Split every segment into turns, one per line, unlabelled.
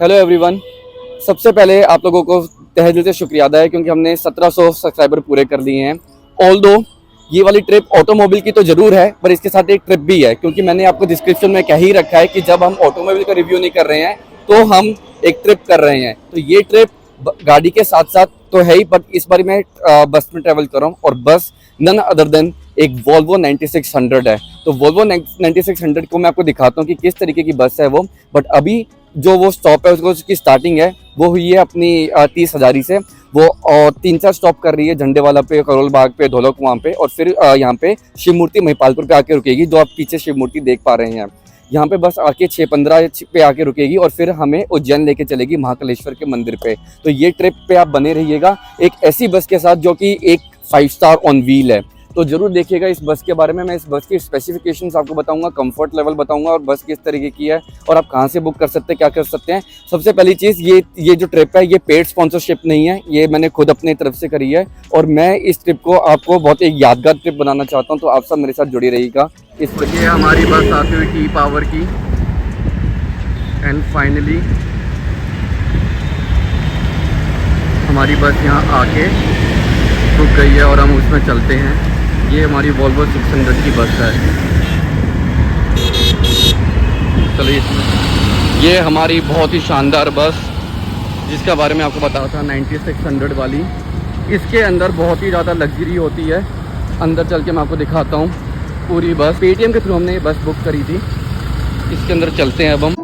Hello everyone. सबसे पहले आप लोगों को तहे दिल से शुक्रिया अदा है क्योंकि हमने 1700 सब्सक्राइबर पूरे कर लिए हैं। ऑल्दो ये वाली ट्रिप ऑटोमोबाइल की तो ज़रूर है पर इसके साथ एक ट्रिप भी है, क्योंकि मैंने आपको डिस्क्रिप्शन में कह ही रखा है कि जब हम ऑटोमोबाइल का रिव्यू नहीं कर रहे हैं तो हम एक ट्रिप कर रहे हैं। तो ये ट्रिप गाड़ी के साथ साथ तो है ही, बट इस बार मैं बस में ट्रैवल कर रहा हूँ और बस नन अदर देन एक वोल्वो 9600 है। तो वोल्वो 9600 को मैं आपको दिखाता हूँ कि किस तरीके की बस है वो। बट अभी जो वो स्टॉप है उसको उसकी स्टार्टिंग है वो हुई है अपनी 30 हजारी से। वो और 3-4 स्टॉप कर रही है, झंडे वाला पे, करोल बाग पे, ढोलक वहाँ पे, और फिर यहाँ पे शिव मूर्ति महिपालपुर पे आके रुकेगी, जो आप पीछे शिव मूर्ति देख पा रहे हैं। यहाँ पे बस आके 6:15 पे आके रुकेगी और फिर हमें उज्जैन लेके चलेगी महाकालेश्वर के मंदिर पे। तो ये ट्रिप पे आप बने रहिएगा एक ऐसी बस के साथ जो कि एक 5 स्टार ऑन व्हील है। तो जरूर देखिएगा इस बस के बारे में। मैं इस बस की स्पेसिफिकेशंस आपको बताऊंगा, कंफर्ट लेवल बताऊंगा और बस किस तरीके की है और आप कहां से बुक कर सकते हैं, क्या कर सकते हैं। सबसे पहली चीज़, ये जो ट्रिप है ये पेड स्पॉन्सरशिप नहीं है, ये मैंने खुद अपने तरफ से करी है और मैं इस ट्रिप को आपको बहुत एक यादगार ट्रिप बनाना चाहता हूँ। तो आप सब मेरे साथ जुड़े रहिएगा। इस ये हमारी बस आती हुई टी पावर की एंड फाइनली हमारी बस यहाँ आके रुक गई है और हम उसमें चलते हैं। ये हमारी वोल्वो 600 की बस है। चलिए, ये हमारी बहुत ही शानदार बस जिसके बारे में आपको बताया था 9600 वाली। इसके अंदर बहुत ही ज़्यादा लग्जरी होती है। अंदर चल के मैं आपको दिखाता हूँ पूरी बस। पेटीएम के थ्रू हमने ये बस बुक करी थी। इसके अंदर चलते हैं अब हम।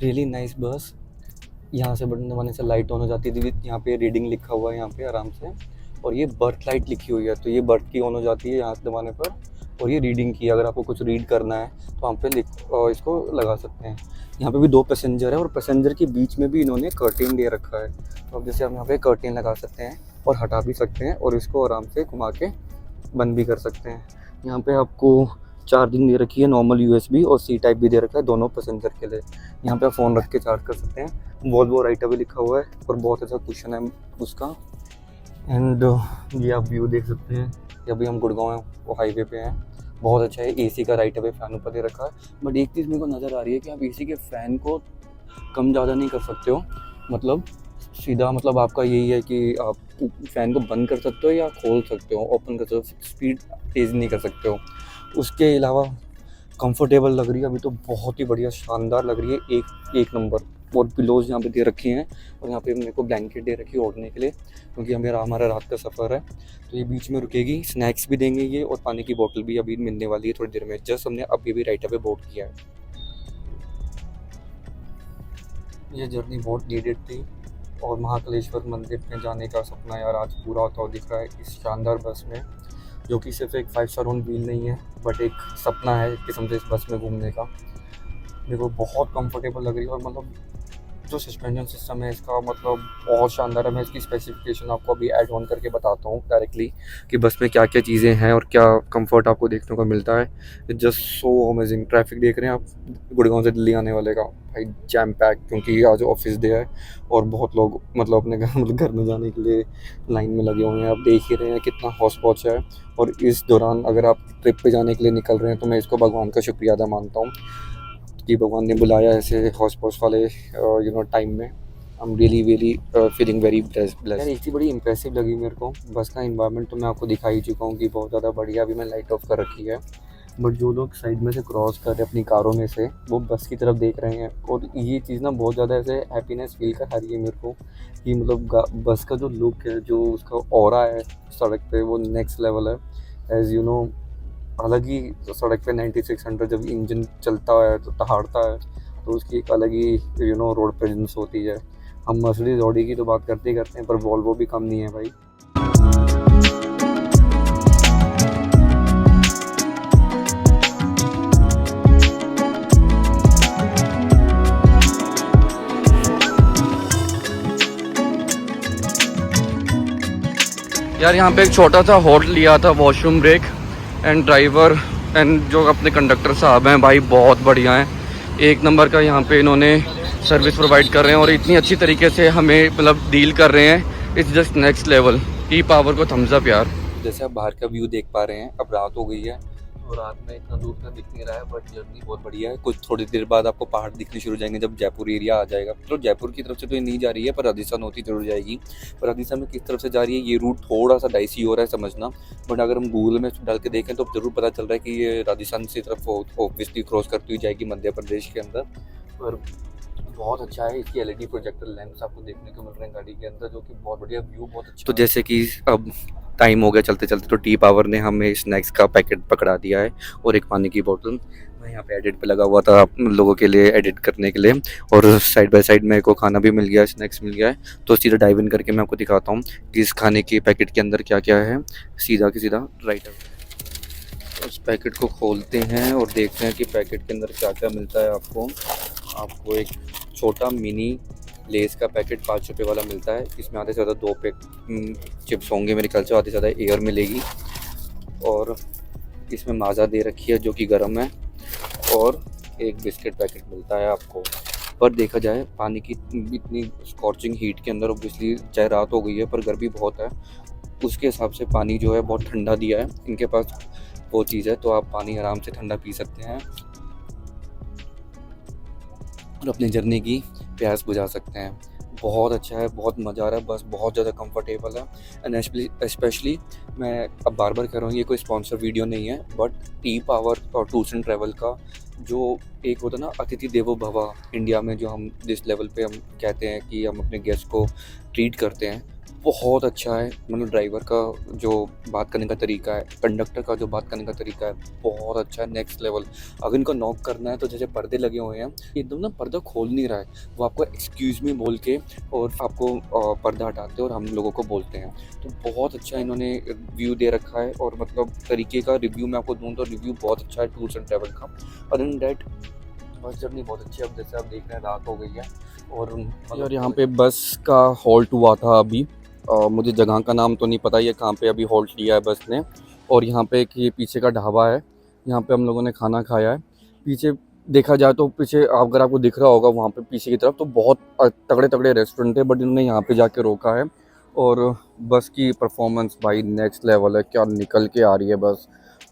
रियली नाइस बस। यहाँ से बटन दबाने से लाइट ऑन हो जाती थी। यहाँ पे रीडिंग लिखा हुआ है यहाँ पे आराम से, और ये बर्थ लाइट लिखी हुई है तो ये बर्थ की ऑन हो जाती है यहाँ से दबाने पर। और ये रीडिंग की, अगर आपको कुछ रीड करना है तो वहाँ पे इसको लगा सकते हैं। यहाँ पे भी 2 पैसेंजर है और पैसेंजर के बीच में भी इन्होंने कर्टेन दे रखा है। तो अब जैसे हम यहाँ पे कर्टेन लगा सकते हैं और हटा भी सकते हैं और इसको आराम से घुमा के बंद भी कर सकते हैं। यहाँ पे आपको चार्जिंग दे रखी है, नॉर्मल यूएसबी और सी टाइप भी दे रखा है दोनों पैसेंजर के लिए। यहाँ पे आप फ़ोन रख के चार्ज कर सकते हैं। वोल्वो राइटर भी लिखा हुआ है और बहुत अच्छा कुशन है उसका। एंड ये आप व्यू देख सकते हैं। अभी हम गुड़गांव वो हाईवे पे हैं। बहुत अच्छा है। एसी का राइट अवे फैन ऊपर दे रखा है। बट एक चीज़ मेरे को नज़र आ रही है कि आप एसी के फ़ैन को कम ज़्यादा नहीं कर सकते हो, मतलब सीधा, मतलब आपका यही है कि आप फ़ैन को बंद कर सकते हो या खोल सकते हो, ओपन कर सकते हो, स्पीड तेज़ नहीं कर सकते हो। उसके अलावा कंफर्टेबल लग रही है अभी तो, बहुत ही बढ़िया शानदार लग रही है, एक नंबर। और पिलोज यहाँ पे दे रखे हैं और यहाँ पे मेरे को ब्लैंकेट दे रखी है ओढ़ने के लिए, क्योंकि हमारा रात का सफ़र है। तो ये बीच में रुकेगी, स्नैक्स भी देंगे ये, और पानी की बोतल भी अभी मिलने वाली है थोड़ी देर में। जस्ट हमने अभी भी राइट अवे बोर्ड किया है। ये जर्नी बहुत नीडेड थी और महाकालेश्वर मंदिर में जाने का सपना यार आज पूरा होता हुआ दिख रहा है इस शानदार बस में, जो कि सिर्फ एक 5 स्टार ऑन व्हील नहीं है बट एक सपना है किस्म से इस बस में घूमने का। देखो बहुत कंफर्टेबल लग रही है और मतलब जो सस्पेंशन सिस्टम है इसका मतलब बहुत शानदार है। मैं इसकी स्पेसिफिकेशन आपको अभी ऐड ऑन करके बताता हूँ डायरेक्टली कि बस में क्या क्या चीज़ें हैं और क्या कंफर्ट आपको देखने को मिलता है। Just so amazing. ट्रैफिक देख रहे हैं आप गुड़गांव से दिल्ली आने वाले का, भाई जैम पैक, क्योंकि आज ऑफिस डे है और बहुत लोग मतलब अपने घर में जाने के लिए लाइन में लगे हुए हैं। आप देख ही रहे हैं कितना हौस पहुँच है। और इस दौरान अगर आप ट्रिप पे जाने के लिए निकल रहे हैं तो मैं इसको भगवान का शुक्रिया अदा मानता हूँ कि भगवान ने बुलाया ऐसे हौस पौस वाले टाइम में। I am really feeling very blessed. यार एक चीज़ बड़ी इंप्रेसिव लगी मेरे को, बस का इन्वायरमेंट तो मैं आपको दिखा ही चुका हूँ कि बहुत ज़्यादा बढ़िया। अभी मैं लाइट ऑफ कर रखी है, बट जो लोग साइड में से क्रॉस कर रहे हैं अपनी कारों में से, वो बस की तरफ देख रहे हैं और ये चीज़ ना बहुत ज़्यादा ऐसे हैप्पीनेस फील करा रही है मेरे को कि मतलब बस का जो लुक है, जो उसका ऑरा है सड़क पे, वो नेक्स्ट लेवल है। एज़ यू नो, अलग ही सड़क पे 9600 जब इंजन चलता है तो दहाड़ता है तो उसकी एक अलग ही रोड प्रेजेंस होती है। हम मर्सिडीज ऑडी की तो बात करते ही करते हैं पर वॉल्वो भी कम नहीं है भाई। यार यहाँ पे एक छोटा सा हॉल्ट लिया था, washroom break, and driver and जो अपने कंडक्टर साहब हैं भाई बहुत बढ़िया हैं। एक नंबर का यहाँ पे इन्होंने सर्विस प्रोवाइड कर रहे हैं और इतनी अच्छी तरीके से हमें मतलब डील कर रहे हैं। It's just next level. T power को थम्स अप यार। जैसे आप बाहर का व्यू देख पा रहे हैं, अब रात हो गई है और रात में इतना दूर का दिख नहीं रहा है, बट जर्नी बहुत बढ़िया है। कुछ थोड़ी देर बाद आपको पहाड़ दिखने शुरू हो जाएंगे जब जयपुर एरिया आ जाएगा। तो जयपुर की तरफ से तो ये नहीं जा रही है, पर राजस्थान होती जरूर जाएगी। पर राजस्थान में किस तरफ से जा रही है ये रूट थोड़ा सा डाइसी हो रहा है समझना, बट अगर हम गूगल में डाल के देखें तो जरूर पता चल रहा है कि ये राजस्थान की तरफ ऑब्वियसली क्रॉस करती हुई जाएगी मध्य प्रदेश के अंदर। पर बहुत अच्छा है। इसकी एलईडी प्रोजेक्टर लेंस आपको देखने को मिल रहे हैं गाड़ी के अंदर, जो कि बहुत बढ़िया व्यू बहुत अच्छा। तो जैसे कि अब टाइम हो गया चलते चलते, तो टी पावर ने हमें स्नैक्स का पैकेट पकड़ा दिया है और एक पानी की बोतल। मैं यहाँ पे एडिट पे लगा हुआ था आप लोगों के लिए एडिट करने के लिए, और साइड बाय साइड मेरे को खाना भी मिल गया है, स्नैक्स मिल गया है। तो सीधा डाइव इन करके मैं आपको दिखाता हूँ कि इस खाने के पैकेट के अंदर क्या क्या है। सीधा की सीधा राइट उस पैकेट को खोलते हैं और देखते हैं कि पैकेट के अंदर क्या क्या मिलता है। आपको एक छोटा मिनी लेस का पैकेट 5 रुपये वाला मिलता है। इसमें आधे से ज़्यादा 2 पैक चिप्स होंगे मेरे ख्याल से, आधे से ज़्यादा एयर मिलेगी। और इसमें माज़ा दे रखी है जो कि गर्म है, और एक बिस्किट पैकेट मिलता है आपको। पर देखा जाए पानी की इतनी स्कॉर्चिंग हीट के अंदर, ऑब्वियसली चाहे रात हो गई है पर गर्मी बहुत है, उसके हिसाब से पानी जो है बहुत ठंडा दिया है। इनके पास वो चीज़ है तो आप पानी आराम से ठंडा पी सकते हैं और अपनी जर्नी की प्यास बुझा सकते हैं। बहुत अच्छा है, बहुत मज़ा आ रहा है, बस बहुत ज़्यादा कंफर्टेबल है। एंड स्पेशली मैं अब बार बार कह रहा हूँ, ये कोई स्पॉन्सर वीडियो नहीं है, बट टी पावर और टूर्स एंड ट्रैवल का जो एक होता है ना, अतिथि देवो भव, इंडिया में जो हम जिस लेवल पे हम कहते हैं कि हम अपने गेस्ट को ट्रीट करते हैं, बहुत अच्छा है। मतलब ड्राइवर का जो बात करने का तरीका है, कंडक्टर का जो बात करने का तरीका है, बहुत अच्छा है, नेक्स्ट लेवल। अगर इनको नॉक करना है तो जैसे पर्दे लगे हुए हैं, एकदम ना पर्दा खोल नहीं रहा है, वो आपको एक्सक्यूज़ मी बोल के और आपको पर्दा हटाते हैं और हम लोगों को बोलते हैं। तो बहुत अच्छा इन्होंने व्यू दे रखा है, और मतलब तरीके का रिव्यू मैं आपको दूँ तो रिव्यू बहुत अच्छा है टूर्स एंड ट्रैवल का। Other than that bus journey बहुत अच्छी है। अब जैसे आप देख रहे हैं रात हो गई है और यार यहाँ पे बस का हॉल्ट हुआ था अभी। मुझे जगह का नाम तो नहीं पता ये कहाँ पे अभी हॉल्ट लिया है बस ने। और यहाँ पे एक ये पीछे का ढाबा है, यहाँ पे हम लोगों ने खाना खाया है। पीछे देखा जाए तो पीछे अगर आपको दिख रहा होगा वहाँ पे पीछे की तरफ तो बहुत तगड़े तगड़े रेस्टोरेंट है, बट इन्होंने यहाँ पे जाके रोका है। और बस की परफॉर्मेंस भाई नेक्स्ट लेवल है, क्या निकल के आ रही है बस,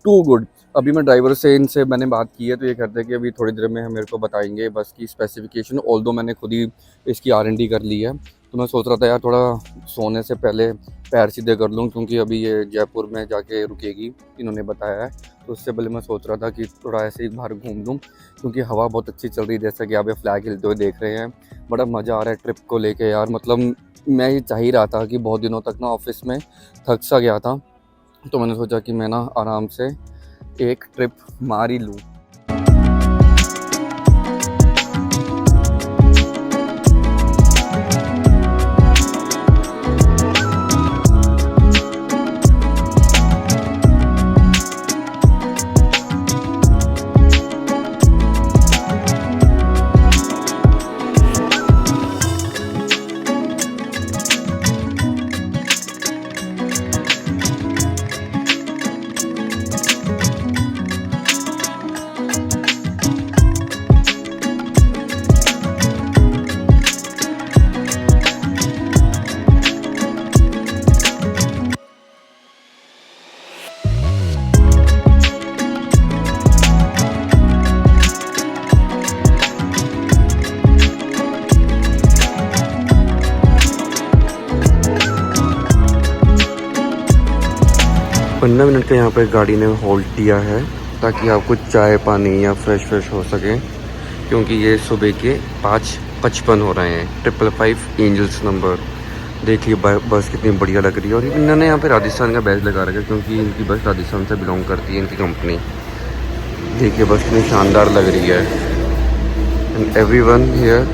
टू गुड। अभी मैं ड्राइवर से इनसे मैंने बात की है तो ये कहते हैं कि अभी थोड़ी देर में मेरे को बताएंगे बस की स्पेसिफिकेशन, ऑल्दो मैंने खुद ही इसकी R&D कर ली है। तो मैं सोच रहा था यार थोड़ा सोने से पहले पैर सीधे कर लूँ, क्योंकि अभी ये जयपुर में जाके रुकेगी इन्होंने बताया है। तो उससे पहले मैं सोच रहा था कि थोड़ा ऐसे ही बाहर घूम लूँ, क्योंकि हवा बहुत अच्छी चल रही है, जैसा कि आप ये फ्लैग हिलते हुए देख रहे हैं। बड़ा मज़ा आ रहा है ट्रिप को लेके यार। मतलब मैं ये चाह ही रहा था कि बहुत दिनों तक ना ऑफिस में थक सा गया था, तो मैंने सोचा कि मैं ना आराम से एक ट्रिप मार ही लूँ। पंद्रह मिनट का यहाँ पे गाड़ी ने होल्ड दिया है ताकि आपको चाय पानी या फ्रेश हो सके, क्योंकि ये सुबह के 5:55 हो रहे हैं। 555 एंजल्स नंबर। देखिए बस कितनी बढ़िया लग रही है, और इन्होंने यहाँ पे राजस्थान का बैज लगा रखा है क्योंकि इनकी बस राजस्थान से बिलोंग करती है इनकी कंपनी। देखिए बस कितनी शानदार लग रही है। एंड एवरीवन हियर,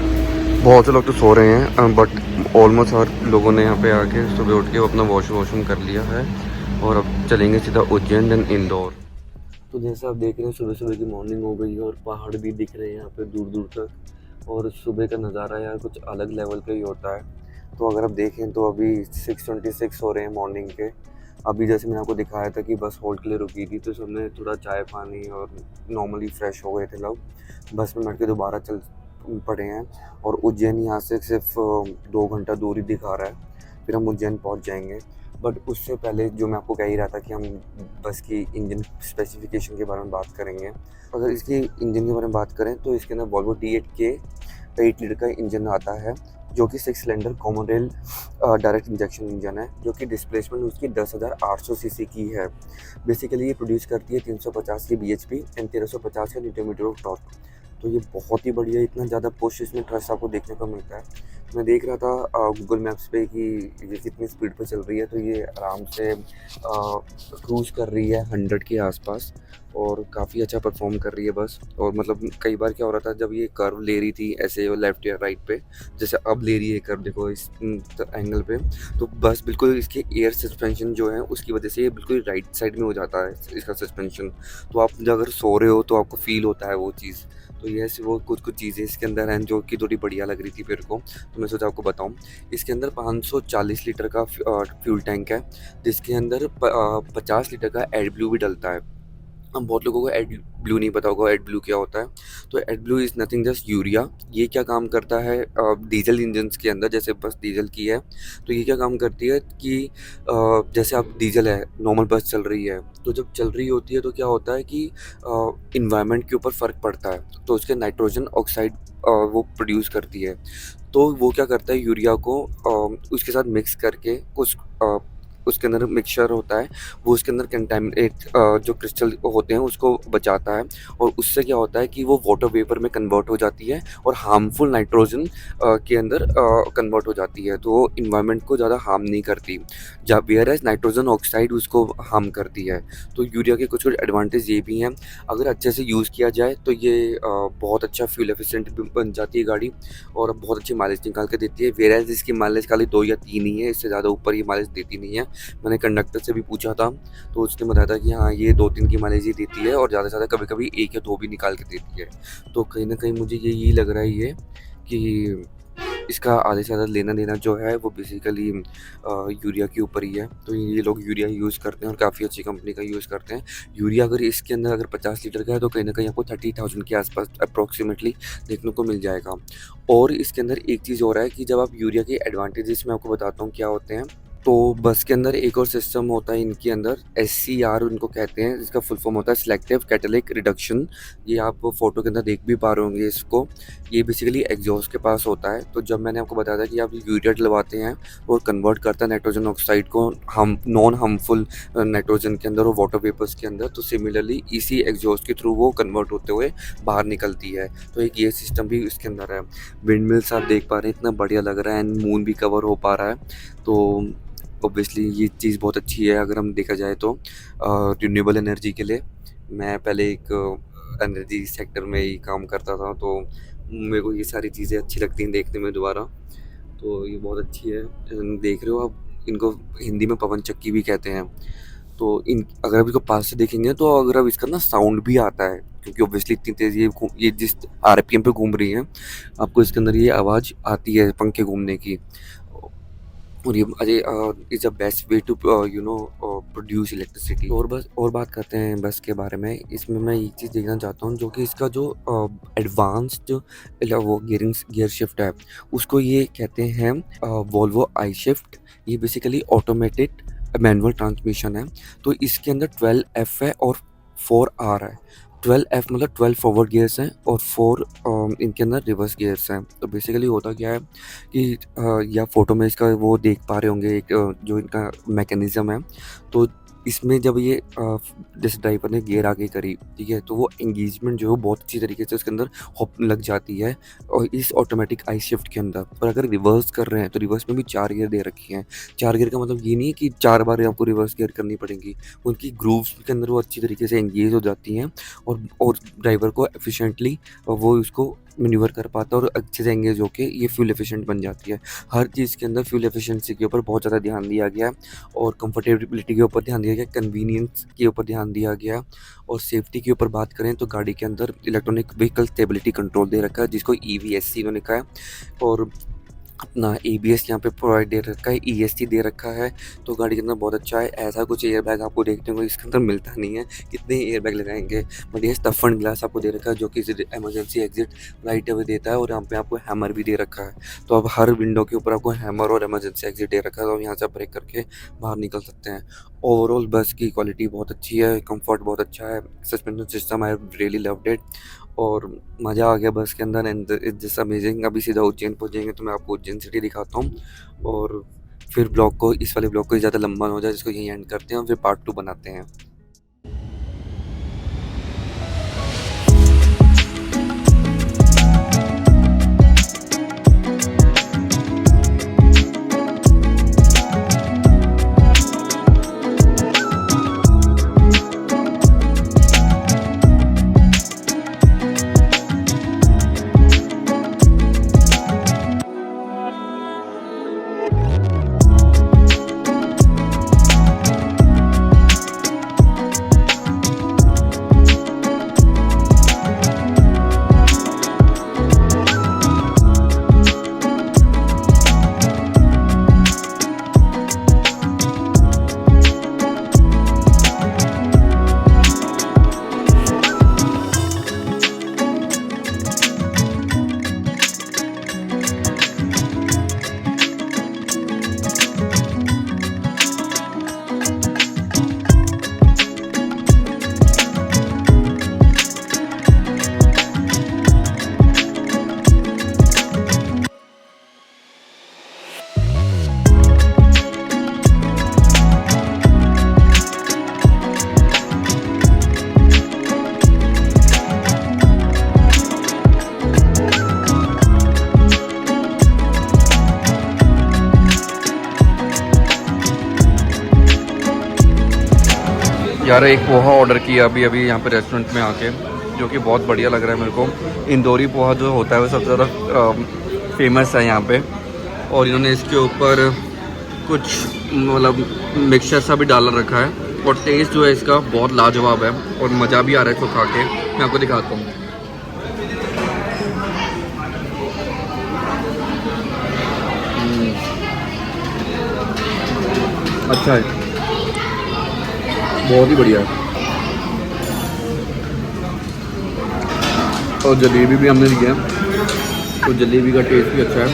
बहुत से लोग तो सो रहे हैं बट ऑलमोस्ट हर लोगों ने यहाँ पे आके सुबह उठ के अपना वॉशरूम कर लिया है, और अब चलेंगे सीधा उज्जैन देन इंदौर। तो जैसे आप देख रहे हैं सुबह सुबह की मॉर्निंग हो गई है और पहाड़ भी दिख रहे हैं यहाँ पे दूर दूर तक, और सुबह का नज़ारा यार कुछ अलग लेवल का ही होता है। तो अगर आप देखें तो अभी 6:26 हो रहे हैं मॉर्निंग के। अभी जैसे मैंने आपको दिखाया था कि बस होल्ड के लिए रुकी थी, तो सबने थोड़ा चाय पानी और नॉर्मली फ्रेश हो गए थे लोग। बस में बैठ के दोबारा चल पड़े हैं और उज्जैन यहाँ से सिर्फ 2 घंटा दूरी दिखा रहा है, फिर हम उज्जैन पहुँच जाएंगे। बट उससे पहले जो मैं आपको कह ही रहा था कि हम बस की इंजन स्पेसिफिकेशन के बारे में बात करेंगे। अगर इसकी इंजन के बारे में बात करें तो इसके अंदर वॉल्वो D8 के 8 लीटर का इंजन आता है, जो कि 6 cylinder common rail direct injection engine है, जो कि डिस्प्लेसमेंट उसकी 10,800 सीसी की है। बेसिकली ये प्रोड्यूस करती है 350 की bhp एंड 1350 का न्यूटन मीटर ऑफ टॉर्क। तो ये बहुत ही बढ़िया, इतना ज़्यादा पुश इसमें ट्रस्ट आपको देखने को मिलता है। मैं देख रहा था गूगल मैप्स पे कि ये कितनी स्पीड पे चल रही है, तो ये आराम से क्रूज़ कर रही है 100 के आसपास और काफ़ी अच्छा परफॉर्म कर रही है बस। और मतलब कई बार क्या हो रहा था, जब ये कर्व ले रही थी ऐसे लेफ्ट या राइट पे, जैसे अब ले रही है कर्व देखो इस एंगल पे, तो बस बिल्कुल इसके एयर सस्पेंशन जो है उसकी वजह से ये बिल्कुल राइट साइड में हो जाता है इसका सस्पेंशन। तो आप जब अगर सो रहे हो तो आपको फील होता है वो चीज़। तो ये ऐसे वो कुछ चीज़ें इसके अंदर हैं जो कि थोड़ी बढ़िया लग रही थी मेरे को, तो मैं सोचा आपको बताऊं। इसके अंदर 540 लीटर का फ्यूल टैंक है, जिसके अंदर 50 लीटर का एड ब्लू भी डलता है। हम बहुत लोगों को एड ब्लू नहीं पता होगा, एड ब्लू क्या होता है। तो AdBlue is nothing just urea. ये क्या काम करता है डीजल इंजन्स के अंदर, जैसे बस डीजल की है तो ये क्या काम करती है कि जैसे आप डीजल है, नॉर्मल बस चल रही है, तो जब चल रही होती है तो क्या होता है कि इन्वायरमेंट के ऊपर फ़र्क पड़ता है, तो उसके नाइट्रोजन ऑक्साइड वो प्रोड्यूस करती है। तो वो क्या करता है, यूरिया को उसके साथ मिक्स करके कुछ उसके अंदर मिक्सचर होता है, वो उसके अंदर कंटेमिनेट जो क्रिस्टल होते हैं उसको बचाता है, और उससे क्या होता है कि वो वाटर वेपर में कन्वर्ट हो जाती है और हार्मफुल नाइट्रोजन के अंदर कन्वर्ट हो जाती है, तो वो इन्वायरमेंट को ज़्यादा हार्म नहीं करती, जब वेयर एज नाइट्रोजन ऑक्साइड उसको हार्म करती है। तो यूरिया के कुछ कुछ एडवांटेज ये भी हैं, अगर अच्छे से यूज़ किया जाए तो ये बहुत अच्छा फ्यूल एफिशिएंट भी बन जाती है गाड़ी और बहुत अच्छी माइलेज निकाल के देती है। वेयर एज इसकी माइलेज खाली 2 या 3 ही है, इससे ज़्यादा ऊपर ये माइलेज देती नहीं है। मैंने कंडक्टर से भी पूछा था तो उसने बताया था कि हाँ ये 2-3 की माइलेज ही देती है और ज़्यादा से ज़्यादा कभी-कभी 1 या 2 भी निकाल के देती है। तो कहीं न कहीं मुझे यही लग रहा है ये कि इसका आधे से ज़्यादा लेना-देना जो है वो बेसिकली यूरिया के ऊपर ही है। तो ये लोग यूरिया यूज़ करते हैं और काफ़ी अच्छी कंपनी का यूज़ करते हैं। यूरिया अगर इसके अंदर अगर 50 लीटर का है तो कहीं न कहीं आपको 30,000 के आसपास अप्रॉक्सिमेटली देखने को मिल जाएगा। और इसके अंदर एक चीज़ और है कि जब आप यूरिया के एडवांटेजेस मैं आपको बताता हूँ क्या होते हैं। तो बस के अंदर एक और सिस्टम होता है इनके अंदर, SCR उनको कहते हैं, जिसका फुल फॉर्म होता है सिलेक्टिव कैटालिटिक रिडक्शन। ये आप फ़ोटो के अंदर देख भी पा रहे होंगे इसको। ये बेसिकली एग्जॉस्ट के पास होता है। तो जब मैंने आपको बताया था कि आप यूरिया डलवाते हैं और कन्वर्ट करता है नाइट्रोजन ऑक्साइड को हम नॉन हार्मफुल नाइट्रोजन के अंदर और वाटर वेपर्स के अंदर, तो सिमिलरली इसी एग्जॉस्ट के थ्रू वो कन्वर्ट होते हुए बाहर निकलती है। तो एक ये सिस्टम भी इसके अंदर है। विंड मिल्स आप देख पा रहे हैं, इतना बढ़िया लग रहा है, एंड मून भी कवर हो पा रहा है। तो ऑब्वियसली ये चीज़ बहुत अच्छी है अगर हम देखा जाए तो रिन्यूएबल एनर्जी के लिए। मैं पहले एक एनर्जी सेक्टर में ही काम करता था, तो मेरे को ये सारी चीज़ें अच्छी लगती हैं देखने में दोबारा। तो ये बहुत अच्छी है। देख रहे हो आप, इनको हिंदी में पवन चक्की भी कहते हैं। तो इन अगर आप इसको पास से देखेंगे तो अगर आप इसका ना साउंड भी आता है, क्योंकि ऑब्वियसली इतनी तेज़ ये जिस RPM पे घूम रही है, आपको इसके अंदर ये आवाज़ आती है पंखे घूमने की। और ये अरे is a best way to produce electricity. और बस और बात करते हैं बस के बारे में। इसमें मैं एक चीज़ देखना चाहता हूँ, जो कि इसका जो एडवांस्ड वो गियर शिफ्ट है, उसको ये कहते हैं वोल्वो आई शिफ्ट। ये बेसिकली ऑटोमेटेड मैनुअल ट्रांसमिशन है। तो इसके अंदर 12F है और 4R है। 12F मतलब 12 फॉरवर्ड गियर्स हैं और 4 इनके अंदर रिवर्स गियर्स हैं। तो बेसिकली होता क्या है कि या फ़ोटो में इसका वो देख पा रहे होंगे एक जो इनका मैकेनिज़्म है। तो इसमें जब ये जैसे ड्राइवर ने गियर आगे करी, ठीक है, तो वो एंगेजमेंट जो है वो बहुत अच्छी तरीके से उसके अंदर हुक लग जाती है और इस ऑटोमेटिक आई शिफ्ट के अंदर। और अगर रिवर्स कर रहे हैं तो रिवर्स में भी 4 गियर दे रखी हैं। 4 गियर का मतलब ये नहीं है कि 4 बार आपको रिवर्स गियर करनी पड़ेंगी, उनकी ग्रूव्स के अंदर वो अच्छी तरीके से एंगेज हो जाती हैं और ड्राइवर को एफिशिएंटली वो उसको मैन्यूवर कर पाता है और अच्छे से एंगेज होके ये फ्यूल एफिशिएंट बन जाती है। हर चीज़ के अंदर फ्यूल एफिशिएंसी के ऊपर बहुत ज़्यादा ध्यान दिया गया है और कंफर्टेबिलिटी के ऊपर ध्यान दिया गया, कन्वीनियंस के ऊपर ध्यान दिया गया और सेफ्टी के ऊपर बात करें तो गाड़ी के अंदर इलेक्ट्रॉनिक व्हीकल स्टेबिलिटी कंट्रोल दे रखा है, जिसको EVSC इन्होंने कहा है। और अपना ABS यहाँ पे प्रोवाइड दे रखा है, ESC दे रखा है, तो गाड़ी के अंदर बहुत अच्छा है। ऐसा कुछ एयर बैग आपको देखने को इसके अंदर मिलता नहीं है, कितने एयर बैग लगाएंगे। बट ये स्टफन ग्लास आपको दे रखा है जो कि इमरजेंसी एग्जिट राइट अवे देता है, और यहाँ पे आपको हैमर भी दे रखा है। तो अब हर विंडो के ऊपर आपको हैमर और इमरजेंसी एग्जिट दे रखा है, तो आप यहाँ से ब्रेक करके बाहर निकल सकते हैं। ओवरऑल बस की क्वालिटी बहुत अच्छी है, कंफर्ट बहुत अच्छा है, suspension system I really loved it, और मज़ा आ गया बस के अंदर। And it's just amazing. अभी सीधा उज्जैन पहुँचेंगे तो मैं आपको उज्जैन सिटी दिखाता हूँ, और फिर ब्लॉग को, इस वाले ब्लॉग को ज़्यादा लंबा ना हो जाए, जिसको यहीं एंड करते हैं और फिर पार्ट 2 बनाते हैं। यार एक पोहा ऑर्डर किया अभी यहाँ पे रेस्टोरेंट में आके, जो कि बहुत बढ़िया लग रहा है मेरे को। इंदौरी पोहा जो होता है वो सबसे ज़्यादा फेमस है यहाँ पे, और इन्होंने इसके ऊपर कुछ मतलब मिक्सचर सा भी डाल रखा है, और टेस्ट जो है इसका बहुत लाजवाब है, और मज़ा भी आ रहा है इसको खा के। मैं आपको दिखाता हूँ। अच्छा है, बहुत ही बढ़िया है। और जलेबी भी हमने लिया है, तो जलेबी का टेस्ट भी अच्छा है।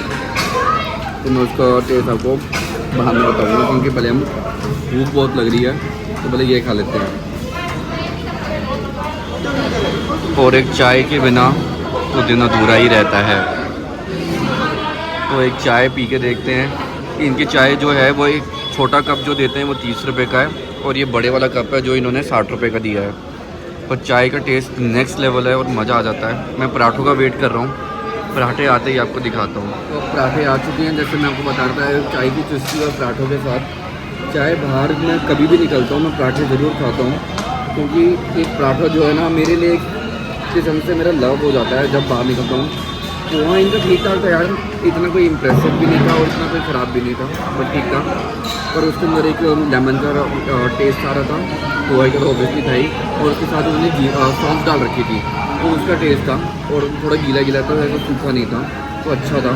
तो मैं उसका टेस्ट आपको बाद में बताऊँगा, क्योंकि पहले हम भूख बहुत लग रही है, तो पहले ये खा लेते हैं। और एक चाय के बिना तो दिन अधूरा ही रहता है, तो एक चाय पी के देखते हैं। इनकी चाय जो है वो एक छोटा कप जो देते हैं वो 30 रुपये का है, और ये बड़े वाला कप है जो इन्होंने 60 रुपये का दिया है। और चाय का टेस्ट नेक्स्ट लेवल है और मज़ा आ जाता है। मैं पराठों का वेट कर रहा हूँ, पराठे आते ही आपको दिखाता हूँ। तो पराठे आ चुके हैं, जैसे मैं आपको बता रहा था, चाय की चुस्की और पराठों के साथ। चाय बाहर मैं कभी भी निकलता हूँ मैं पराठे ज़रूर खाता हूँ, क्योंकि एक पराठा जो है ना मेरे लिए एक किस्म से मेरा लव हो जाता है जब बाहर निकलता हूँ। तो वहाँ इनका ठीक ठाक था यार, इतना कोई इम्प्रेसिव भी नहीं था और इतना कोई ख़राब भी नहीं था, बट ठीक था। पर उसके अंदर एक लेमन का टेस्ट आ रहा था, तो वही का ऑब्वियसली था ही, और उसके साथ उन्होंने सॉस डाल रखी थी, तो उसका टेस्ट था, और थोड़ा गीला गीला था, ऐसा सूखा नहीं था, तो अच्छा था।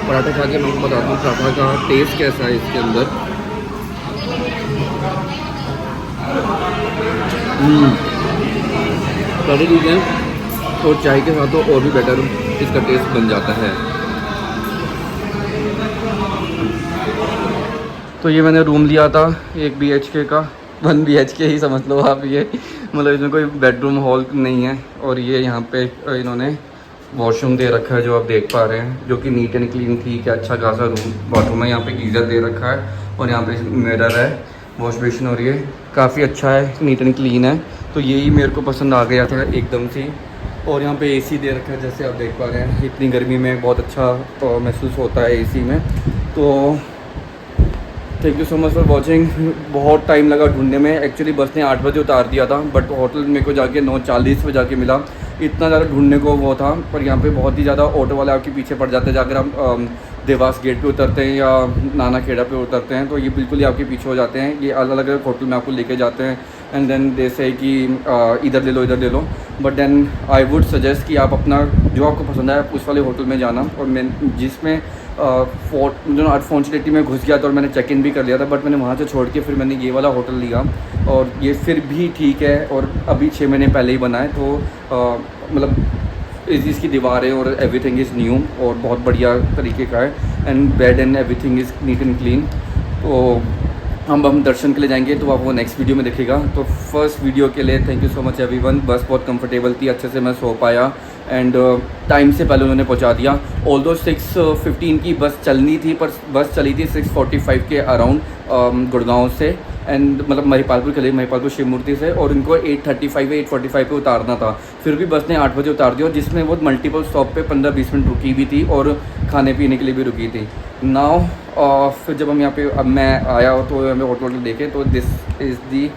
पराठा खा के मैं आपको बताता हूँ पराठा का टेस्ट कैसा है इसके अंदर। पराठे ठीक है, और चाय के साथ तो और भी बेटर इसका टेस्ट बन जाता है। तो ये मैंने रूम लिया था 1 BHK का, 1 BHK ही समझ लो आप ये, मतलब इसमें कोई बेडरूम हॉल नहीं है। और ये यहाँ पे इन्होंने वॉशरूम दे रखा है जो आप देख पा रहे हैं, जो कि नीट एंड क्लीन ठीक है, अच्छा खासा रूम बाथरूम है। यहाँ पे गीज़र दे रखा है, और यहाँ पे मिरर है, वॉश बेसिन, और ये काफ़ी अच्छा है, नीट एंड क्लीन है। तो यही मेरे को पसंद आ गया था एकदम से। और यहाँ पे AC दे रखा है, जैसे आप देख पा रहे हैं, इतनी गर्मी में बहुत अच्छा महसूस होता है AC में। तो thank you so much for watching. बहुत टाइम लगा ढूंढने में, एक्चुअली बस ने 8 बजे उतार दिया था, बट होटल मेरे को जाके 9:40 पे जाके मिला। इतना ज़्यादा ढूंढने को वो था, पर यहाँ पे बहुत ही ज़्यादा ऑटो वाले आपके पीछे पड़ जाते हैं। अगर आप देवास गेट पे उतरते हैं या नाना खेड़ा पे उतरते हैं, तो ये बिल्कुल ही आपके पीछे हो जाते हैं। ये अलग अलग होटल में आपको लेके जाते हैं, एंड देन दे से कि इधर ले लो इधर ले लो। But then I would suggest कि आप अपना जो आपको पसंद है उस वाले होटल में जाना, और मैं जिसमें अनफॉर्चुनेटली मैं घुस गया था और मैंने चेक इन भी कर लिया था, बट मैंने वहाँ से छोड़ के फिर मैंने ये वाला होटल लिया और ये फिर भी ठीक है और अभी 6 महीने पहले ही बना है, तो मतलब इसकी दीवारें और एवरीथिंग इज़ न्यू और बहुत बढ़िया तरीके का है and bed and everything is neat and clean. तो हम दर्शन के लिए जाएंगे तो आप वो नेक्स्ट वीडियो में दिखेगा। तो फर्स्ट वीडियो के लिए thank you so much everyone. बस बहुत कंफर्टेबल थी, अच्छे से मैं सो पाया एंड टाइम से पहले उन्होंने पहुंचा दिया। ऑल्दो 6:15 की बस चलनी थी पर बस चली थी 6:45 के अराउंड गुड़गांव से एंड मतलब महिपालपुर के लिए, महिपालपुर शिव मूर्ति से, और इनको 8:35 या 8:45 पे उतारना था। फिर भी बस ने 8 बजे उतार दिया, जिसमें वो मल्टीपल स्टॉप पे 15-20 मिनट रुकी भी थी और खाने पीने के लिए भी रुकी थी। नाउ फिर जब हम यहाँ पे अब मैं आया तो हमें होटल देखे तो this is the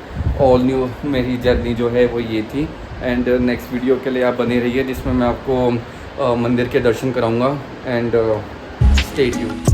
all new मेरी जर्नी जो है वो ये थी। एंड नेक्स्ट वीडियो के लिए आप बने रहिए जिसमें मैं आपको मंदिर के दर्शन कराऊँगा एंड स्टे ट्यून्ड।